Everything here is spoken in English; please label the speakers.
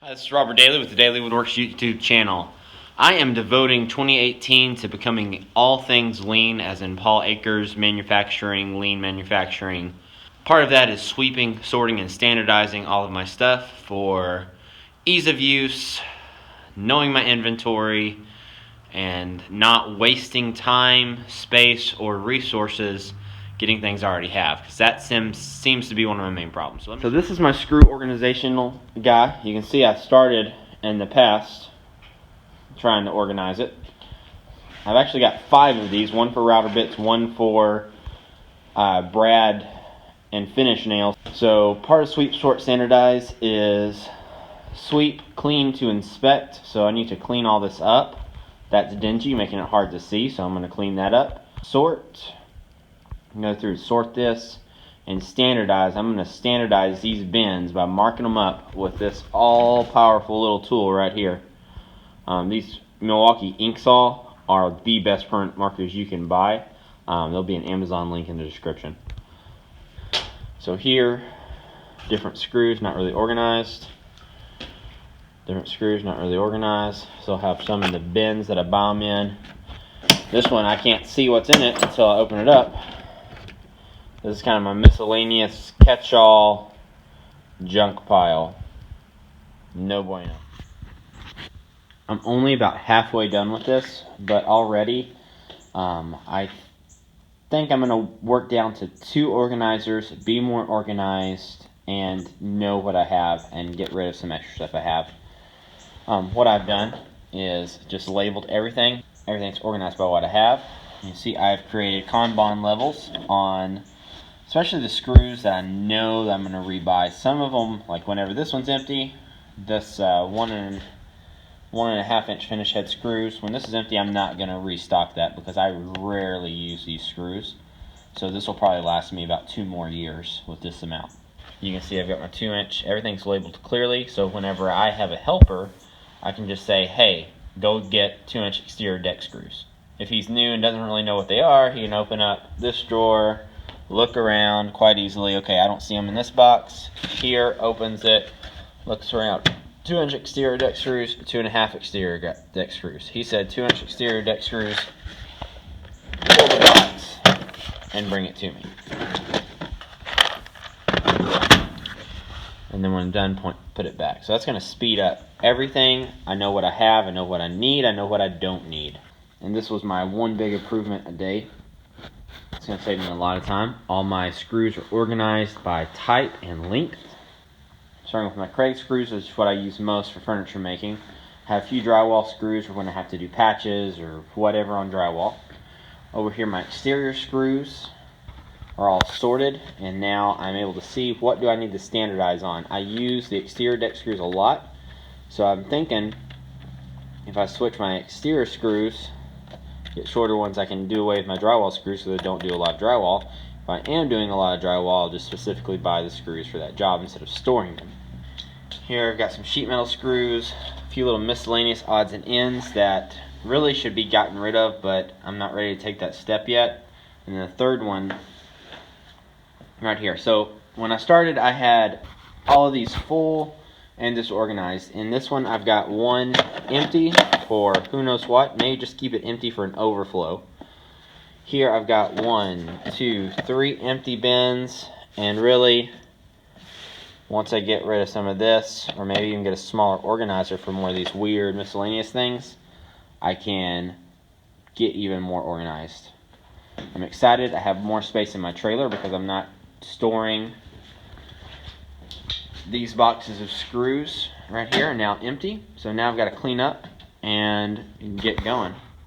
Speaker 1: Hi, this is Robert Dailey with the Dailey Woodworks YouTube channel. I am devoting 2018 to becoming all things lean, as in Paul Akers manufacturing, lean manufacturing. Part of that is sweeping, sorting, and standardizing all of my stuff for ease of use, knowing my inventory, and not wasting time, space, or resources getting things I already have, because that seems to be one of my main problems. So this is my screw organizational guy. You can see I started in the past trying to organize it. I've actually got 5 of these, one for router bits, one for brad and finish nails. So part of sweep, sort, standardize is sweep, clean to inspect. So I need to clean all this up. That's dingy, making it hard to see, so I'm going to clean that up. Sort. Go through, sort this, and standardize. I'm going to standardize these bins by marking them up with this all-powerful little tool right here. These Milwaukee ink saw are the best permanent markers you can buy. There'll be an Amazon link in the description. So here, different screws, not really organized. Different screws, not really organized. So I'll have some in the bins that I buy them in. This one, I can't see what's in it until I open it up. This is kind of my miscellaneous catch-all junk pile. No bueno. I'm only about halfway done with this, but already I think I'm going to work down to 2 organizers, be more organized, and know what I have and get rid of some extra stuff I have. What I've done is just labeled everything. Everything's organized by what I have. You see I've created Kanban levels on especially the screws that I know that I'm going to rebuy. Some of them, like whenever this one's empty, this 1.5 inch finish head screws, when this is empty, I'm not going to restock that because I rarely use these screws. So this will probably last me about 2 more years with this amount. You can see I've got my 2 inch, everything's labeled clearly, so whenever I have a helper, I can just say, hey, go get 2 inch exterior deck screws. If he's new and doesn't really know what they are, he can open up this drawer, look around quite easily. Okay, I don't see them in this box. Here, opens it, looks around. 2 inch exterior deck screws, 2.5 exterior deck screws. He said 2 inch exterior deck screws. Pull the box and bring it to me. And then when I'm done, put it back. So that's going to speed up everything. I know what I have, I know what I need, I know what I don't need. And this was my one big improvement a day. It's going to save me a lot of time. All my screws are organized by type and length. Starting with my Craig screws, which is what I use most for furniture making. I have a few drywall screws when I have to do patches or whatever on drywall. Over here, my exterior screws are all sorted, and now I'm able to see what do I need to standardize on. I use the exterior deck screws a lot, so I'm thinking if I switch my exterior screws, get shorter ones, I can do away with my drywall screws so they don't do a lot of drywall. If I am doing a lot of drywall, I'll just specifically buy the screws for that job instead of storing them. Here I've got some sheet metal screws, a few little miscellaneous odds and ends that really should be gotten rid of, but I'm not ready to take that step yet. And then the third one right here. So when I started, I had all of these full and disorganized. In this one, I've got one empty for who knows what. Maybe just keep it empty for an overflow. Here I've got 1, 2, 3 empty bins, and really, once I get rid of some of this, or maybe even get a smaller organizer for more of these weird miscellaneous things, I can get even more organized. I'm excited. I have more space in my trailer because I'm not storing these boxes of screws right here are now empty. So now I've got to clean up and get going.